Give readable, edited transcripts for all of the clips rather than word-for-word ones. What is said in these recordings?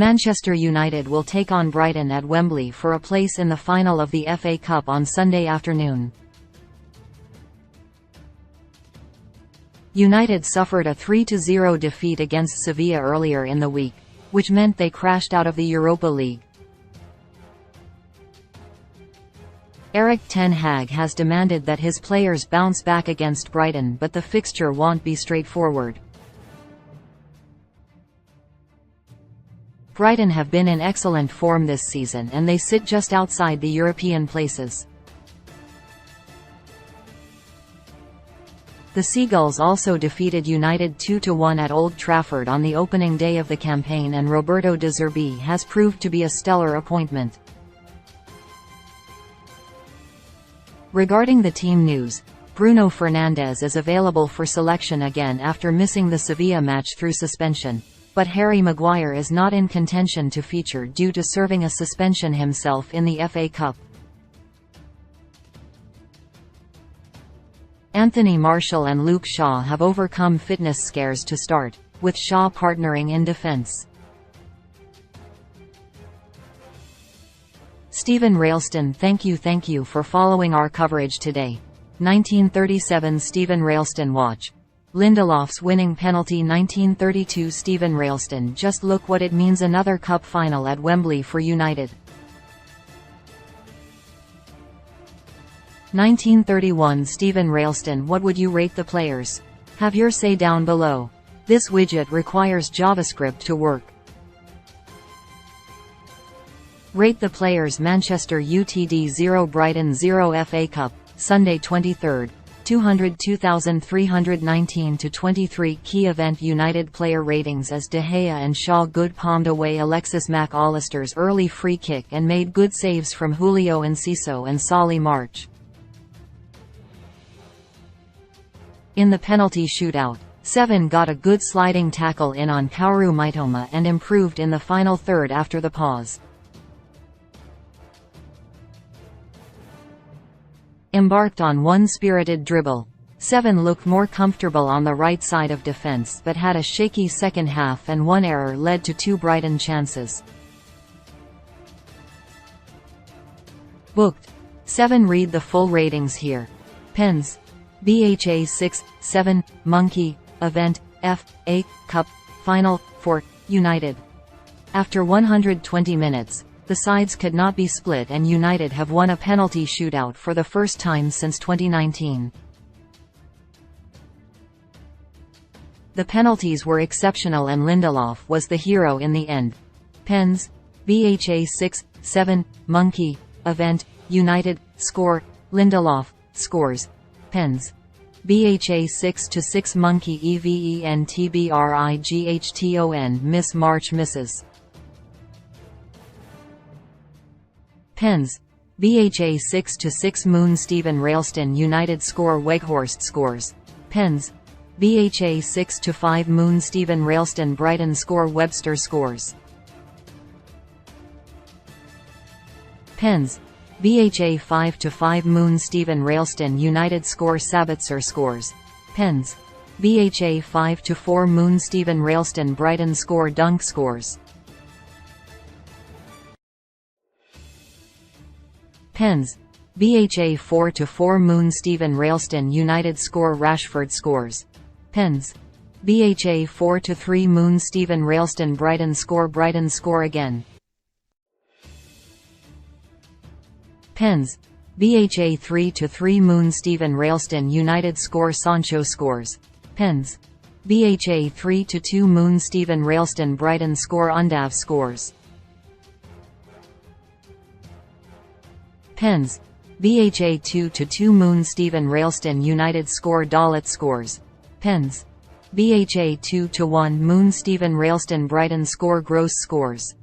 Manchester United will take on Brighton at Wembley for a place in the final of the FA Cup on Sunday afternoon. United suffered a 3-0 defeat against Sevilla earlier in the week, which meant they crashed out of the Europa League. Erik ten Hag has demanded that his players bounce back against Brighton, but the fixture won't be straightforward. Brighton have been in excellent form this season and they sit just outside the European places. The Seagulls also defeated United 2-1 at Old Trafford on the opening day of the campaign, and Roberto De Zerbi has proved to be a stellar appointment. Regarding the team news, Bruno Fernandes is available for selection again after missing the Sevilla match through suspension, but Harry Maguire is not in contention to feature due to serving a suspension himself in the FA Cup. Anthony Martial and Luke Shaw have overcome fitness scares to start, with Shaw partnering in defence. Stephen Railston, thank you for following our coverage today. 1937 Stephen Railston watch. Lindelof's winning penalty. 1932 Stephen Railston, just look what it means, another cup final at Wembley for United. 1931 Stephen Railston, what would you rate the players? Have your say down below. This widget requires JavaScript to work. Rate the players. Manchester UTD 0 Brighton 0 FA Cup, Sunday 23rd, 202,319 to 23. Key event: United player ratings as De Gea and Shaw good, palmed away Alexis Mac Allister's early free kick and made good saves from Julio Enciso and Solly March. In the penalty shootout, Seven got a good sliding tackle in on Kaoru Mitoma and improved in the final third after the pause. Embarked on one spirited dribble. Seven looked more comfortable on the right side of defense but had a shaky second half, and one error led to two Brighton chances. Booked. 7 Read the full ratings here. Pens. BHA 6, 7, Monkey, Event, FA Cup, Final, 4, United. After 120 minutes, the sides could not be split and United have won a penalty shootout for the first time since 2019. The penalties were exceptional and Lindelof was the hero in the end. Pens. BHA 6, 7, Monkey, Event, United, Score, Lindelof, Scores. Pens. BHA 6-6 Monkey EVENTBRIGHTON Miss March misses. Pens. BHA 6-6 Moon Stephen Railston United Score Weghorst Scores. Pens. BHA 6-5 Moon Stephen Railston Brighton Score Webster Scores. Pens. BHA 5-5 Moon Stephen Railston United Score Sabitzer Scores. Pens. BHA 5-4 Moon Stephen Railston Brighton Score Dunk Scores. Pens. BHA 4-4 Moon Stephen Railston United Score Rashford Scores. Pens. BHA 4-3 Moon Stephen Railston Brighton Score again. Pens. BHA 3-3 Moon Stephen Railston United Score Sancho Scores. Pens. BHA 3-2 Moon Stephen Railston Brighton Score Undav Scores. Pens. BHA 2-2 Moon Stephen Railston United Score Dalit Scores. Pens. BHA 2-1 Moon Stephen Railston Brighton Score Gross Scores.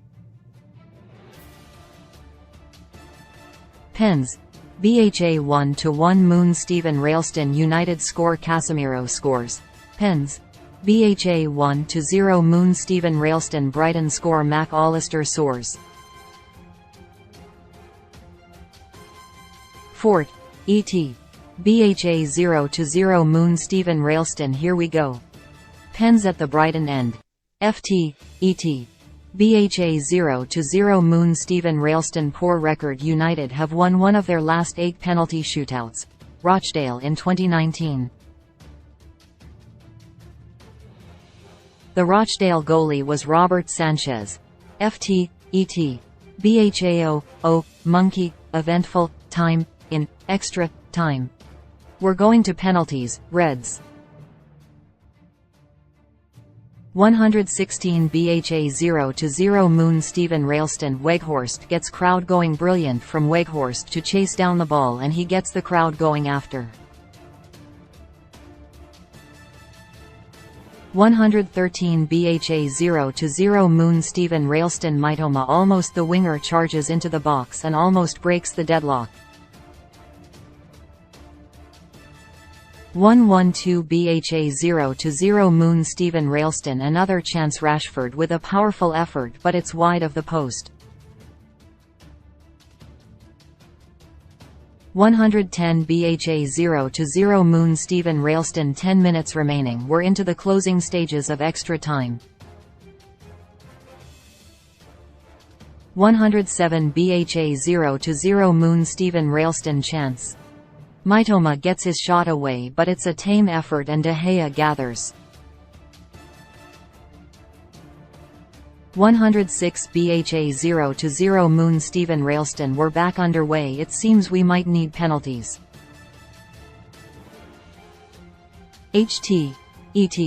Pens. BHA 1-1 Moon Stephen Railston United Score Casemiro Scores. Pens. BHA 1-0 Moon Stephen Railston Brighton Score Mac Allister Soars. Fort. ET. BHA 0-0 Moon Stephen Railston Here we go. Pens at the Brighton end. FT. ET. BHA 0-0 Moon Stephen Railston Poor record United have won one of their last 8 penalty shootouts. Rochdale in 2019. The Rochdale goalie was Robert Sanchez. FT, ET. BHAO, monkey, eventful, time, in, extra, time. We're going to penalties, Reds. 116 BHA 0-0 Moon Stephen Railston Weghorst gets crowd going brilliant from Weghorst to chase down the ball and he gets the crowd going after. 113 BHA 0-0 Moon Stephen Railston Mitoma almost the winger charges into the box and almost breaks the deadlock. 112 BHA 0-0 Moon Stephen Railston another chance Rashford with a powerful effort but it's wide of the post. 110 BHA 0-0 Moon Stephen Railston 10 minutes remaining we're into the closing stages of extra time. 107 BHA 0-0 Moon Stephen Railston chance. Mitoma gets his shot away but it's a tame effort and De Gea gathers. 106 BHA 0-0 Moon Stephen Railston we're back underway it seems we might need penalties. HT. ET.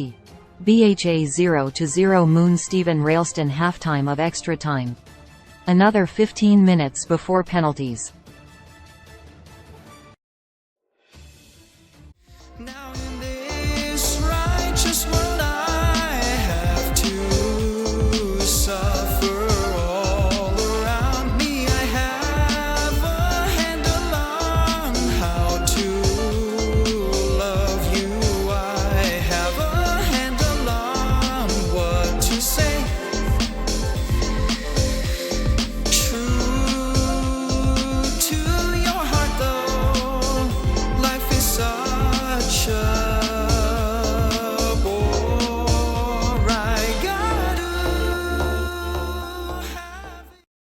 BHA 0-0 Moon Stephen Railston halftime of extra time. Another 15 minutes before penalties.